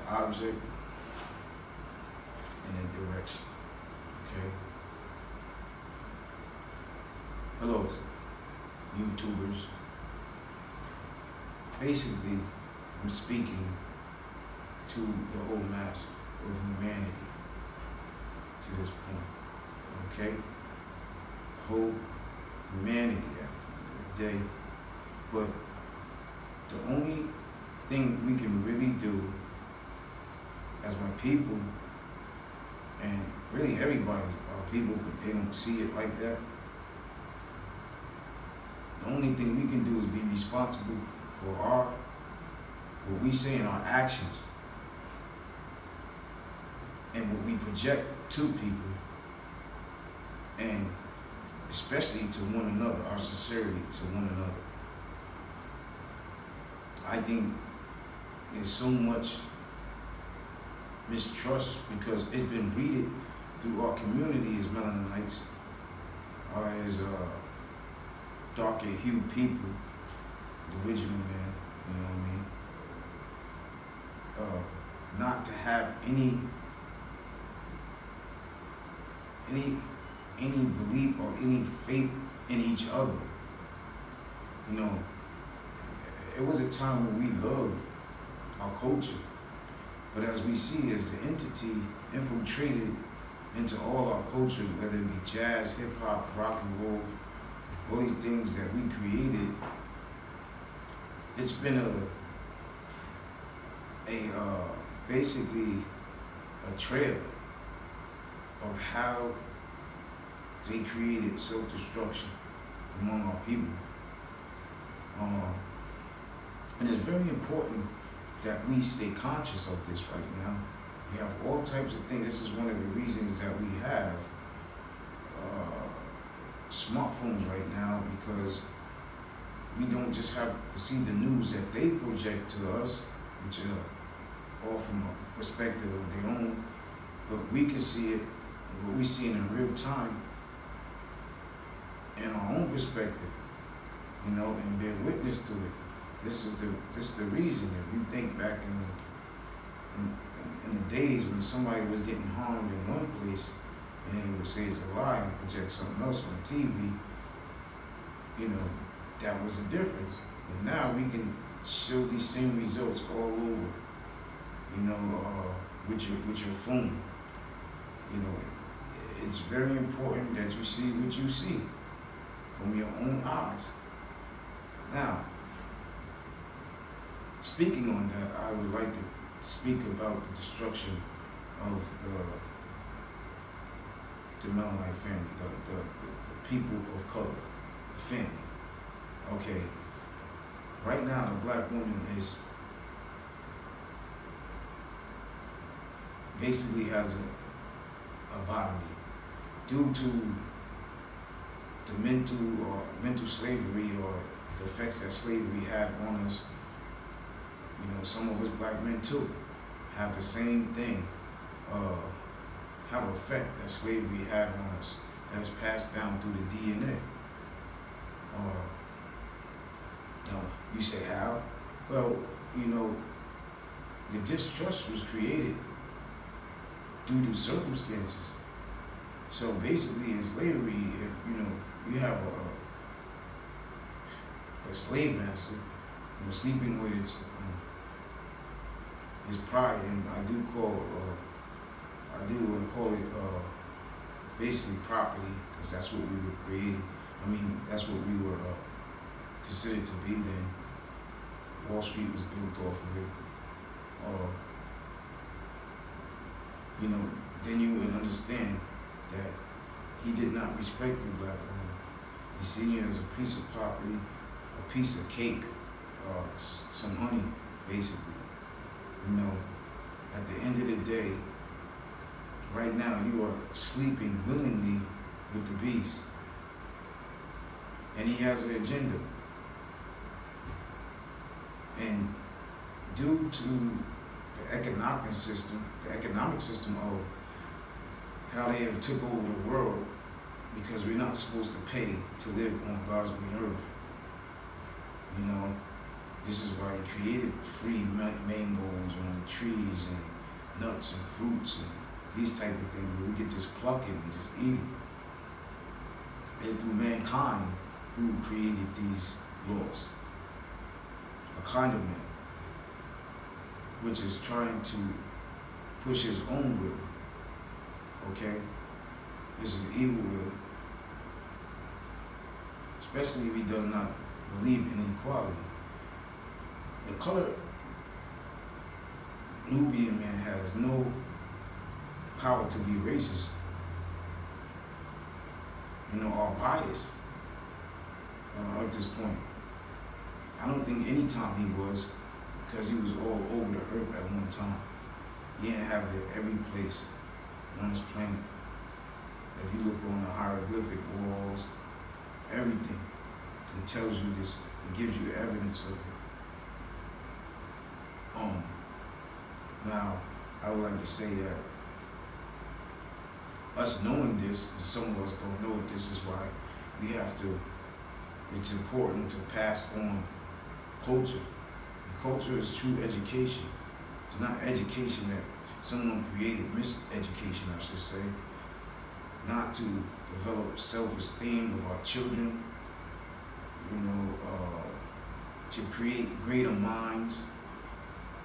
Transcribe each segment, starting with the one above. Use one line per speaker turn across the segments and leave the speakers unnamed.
object and a direction. Okay? Hello, YouTubers. Basically, I'm speaking to the whole mass of humanity to this point. Okay? The whole humanity at the end of the day. But the only thing we can really do as my people, and really everybody are people, but they don't see it like that. The only thing we can do is be responsible for what we say in our actions and what we project to people, and especially to one another, our sincerity to one another. I think there's so much mistrust because it's been breeded through our community as Melanites or as darker hued people, the original man, you know what I mean? Not to have any belief or any faith in each other. You know, it was a time when we loved our culture, but as we see, as the entity infiltrated into all our culture, whether it be jazz, hip hop, rock and roll, all these things that we created, it's been basically a trail of how they created self-destruction among our people. And it's very important that we stay conscious of this right now. We have all types of things. This is one of the reasons that we have smartphones right now, because we don't just have to see the news that they project to us, which are all from a perspective of their own, but we can see it, what we see in real time, in our own perspective, you know, and bear witness to it. This is the reason. If you think back in the days when somebody was getting harmed in one place, and they would say it's a lie and project something else on TV, you know, that was a difference. But now we can show these same results all over, you know, with your phone. You know, it's very important that you see what you see from your own eyes. Now, speaking on that, I would like to speak about the destruction of the Mennonite family, the people of color, the family. Okay, right now the black woman is basically has a bottomy due to the mental slavery or the effects that slavery had on us. You know, some of us black men too have the same thing, have an effect that slavery had on us, that is passed down through the DNA. Now, you say how? Well, you know, the distrust was created due to circumstances. So basically in slavery, if, you know, you have a slave master, you know, sleeping with his pride, and I do want to call it basically property, because that's what we were creating. I mean, that's what we were considered to be then. Wall Street was built off of it. You know, then you would understand that he did not respect the black woman. He seen it as a piece of property, a piece of cake, some honey, basically. You know, at the end of the day, right now you are sleeping willingly with the beast. And he has an agenda. And due to the economic system of how they have took over the world, because we're not supposed to pay to live on God's green earth. You know, This is why he created free mangoes on the trees and nuts and fruits and these type of things where we could just pluck it and just eat it. It's through mankind who created these laws. A kind of man, which is trying to push his own will. Okay? This is evil will. Especially if he does not believe in equality. The color Nubian man has no power to be racist, or biased at this point. I don't think any time he was, because he was all over the earth at one time. He didn't have it at every place on this planet. If you look on the hieroglyphic walls, everything, it tells you this, it gives you evidence of it. Now, I would like to say that us knowing this, and some of us don't know it, this is why we have to, it's important to pass on culture. Culture is true education. It's not education that someone created, miseducation, I should say. Not to develop self-esteem of our children, to create greater minds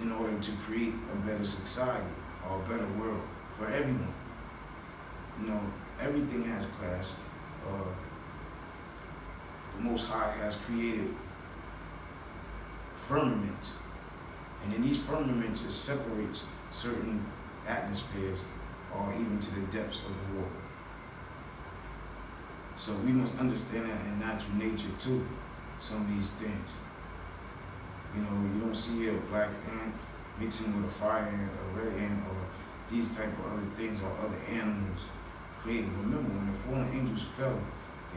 in order to create a better society or a better world for everyone. Everything has class. The Most High has created firmaments. And in these firmaments, it separates certain atmospheres or even to the depths of the water. So we must understand that in natural nature too, some of these things. You don't see a black ant mixing with a fire ant, a red ant, or these type of other things or other animals created. Remember, when the fallen angels fell,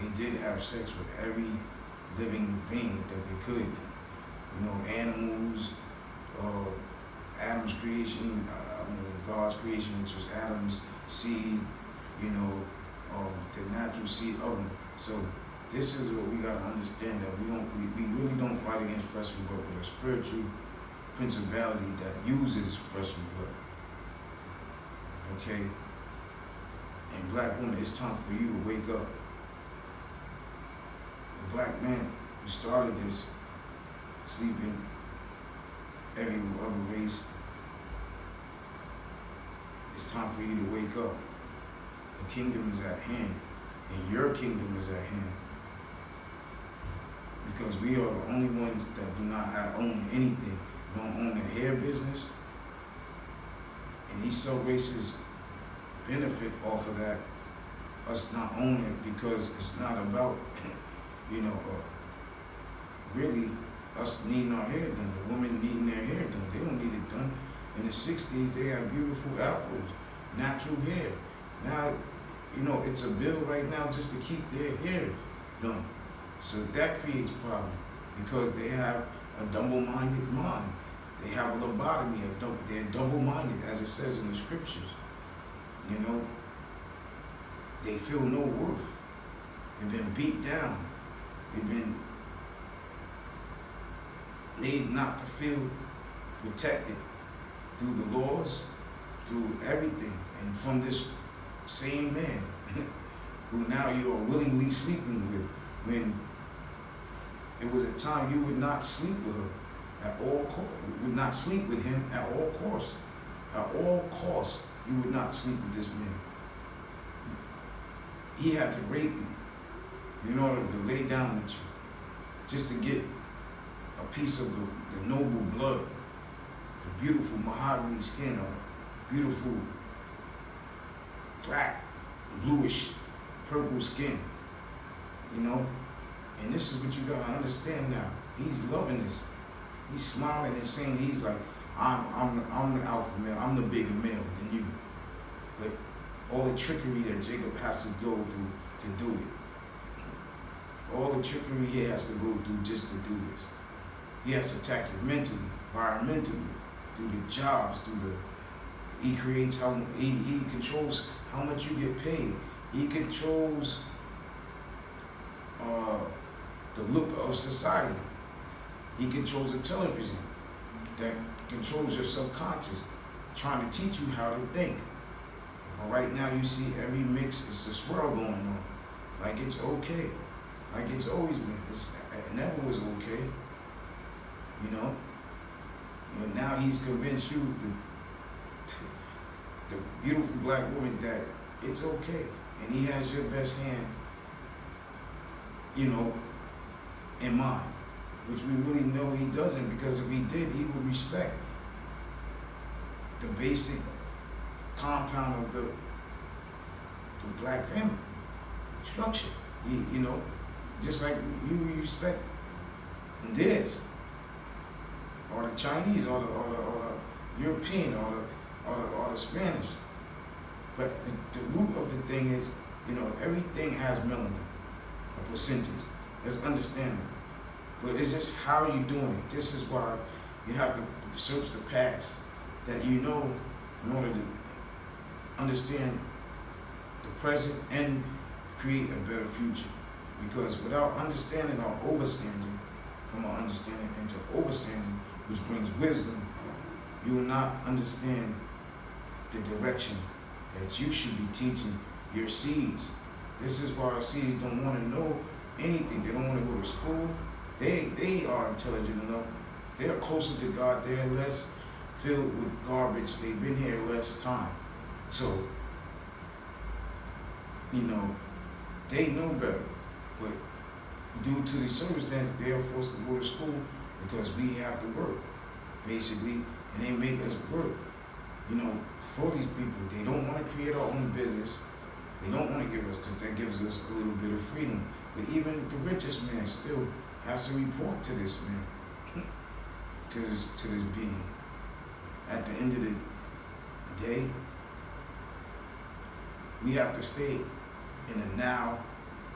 they did have sex with every living being that they could. Animals, Adam's creation, God's creation, which was Adam's seed, the natural seed of him. So this is what we gotta understand, that we really don't fight against flesh and blood, but a spiritual principality that uses flesh and blood. Okay? And black woman, it's time for you to wake up. The black man who started this, sleeping every other race, it's time for you to wake up. The kingdom is at hand, and your kingdom is at hand. Because we are the only ones that do not own anything. We don't own the hair business. And these sub-races benefit off of that, us not owning it, because it's not about, really us needing our hair done. The women needing their hair done. They don't need it done. In the 60s, they had beautiful afros, natural hair. Now, it's a bill right now just to keep their hair done. So that creates problem, because they have a double-minded mind. They have a lobotomy, they're double-minded, as it says in the scriptures. They feel no worth. They've been beat down. They've been made not to feel protected through the laws, through everything, and from this same man who now you are willingly sleeping with, when it was a time you would not sleep with her at all costs. You would not sleep with him at all costs. At all costs, you would not sleep with this man. He had to rape you in order to lay down with you, just to get a piece of the noble blood, the beautiful mahogany skin, or beautiful black, bluish, purple skin, And this is what you gotta understand now. He's loving this. He's smiling and saying, he's like, I'm the alpha male, I'm the bigger male than you. But all the trickery that Jacob has to go through to do it. All the trickery he has to go through just to do this. He has to attack you mentally, environmentally, through the jobs, he creates he controls how much you get paid. He controls the look of society. He controls the television that controls your subconscious, trying to teach you how to think. But right now you see every mix, it's a swirl going on. Like it's okay. Like it's always been. It never was okay. You know? But now he's convinced you, the beautiful black woman, that it's okay. And he has your best hand, you know, in mind. Which we really know he doesn't, because if he did, he would respect the basic compound of the black family structure. You know, just like you respect theirs, or the Chinese, or the European, or the Spanish. But the root of the thing is, you know, everything has melanin, a percentage. That's understandable. But it's just how you're doing it. This is why you have to search the past, that you know, in order to understand the present and create a better future. Because without understanding or overstanding, from our understanding into overstanding, which brings wisdom, you will not understand the direction that you should be teaching your seeds. This is why our seeds don't want to know anything. They don't want to go to school. They are intelligent enough. They are closer to God. They're less filled with garbage. They've been here less time. So, you know, they know better. But due to the circumstance, they are forced to go to school because we have to work, basically, and they make us work. You know, for these people, they don't want to create our own business. They don't want to give us, because that gives us a little bit of freedom. But even the richest man still has to report to this man, to this being. At the end of the day, we have to stay in a now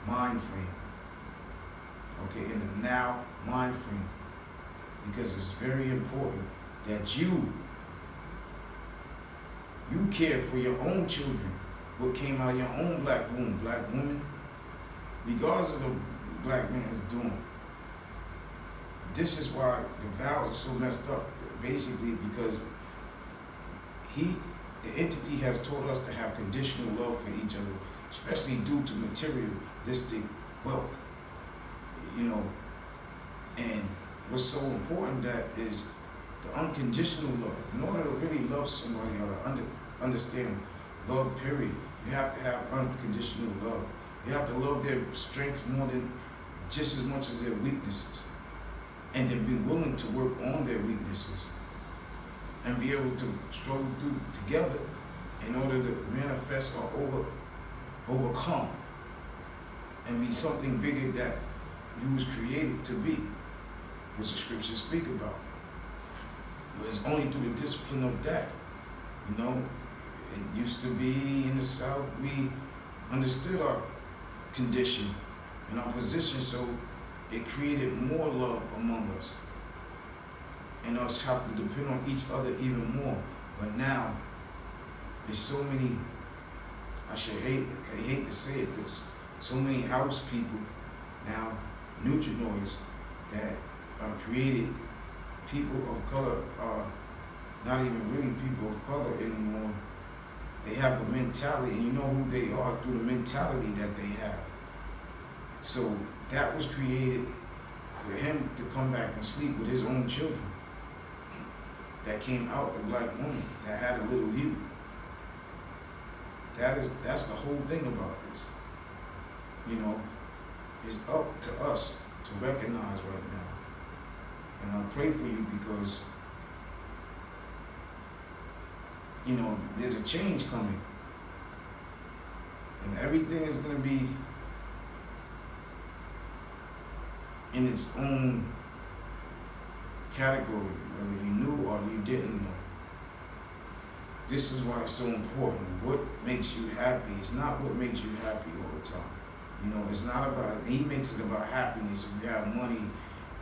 mind frame. Okay, in a now mind frame. Because it's very important that you care for your own children, what came out of your own black womb, black woman, regardless of the black man is doing. This is why the vows are so messed up, basically, because the entity has taught us to have conditional love for each other, especially due to materialistic wealth, you know. And what's so important, that is the unconditional love. In order to really love somebody, or to understand love, period, you have to have unconditional love. You have to love their strengths more than just as much as their weaknesses. And then be willing to work on their weaknesses. And be able to struggle through together in order to manifest or overcome. And be something bigger that you was created to be, which the scriptures speak about. It's only through the discipline of that. You know, it used to be in the South, we understood our condition and our position, so it created more love among us. And us have to depend on each other even more. But now, there's so many, I hate to say it, but so many house people now, neutrinoids, that are created. People of color are not even really people of color anymore. They have a mentality, and you know who they are through the mentality that they have. So that was created for him to come back and sleep with his own children that came out the black woman, that had a little you. That's the whole thing about this. You know, it's up to us to recognize right now. And I pray for you, because, you know, there's a change coming. And everything is going to be in its own category, whether you knew or you didn't know. This is why it's so important. What makes you happy? It's not what makes you happy all the time. You know, it's not about, he makes it about happiness. If you have money,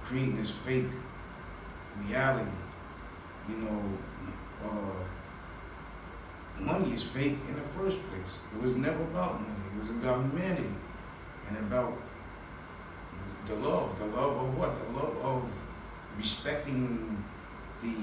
creating this fake reality. You know, money is fake in the first place. It was never about money. It was about humanity, and about the love. The love of what? The love of respecting the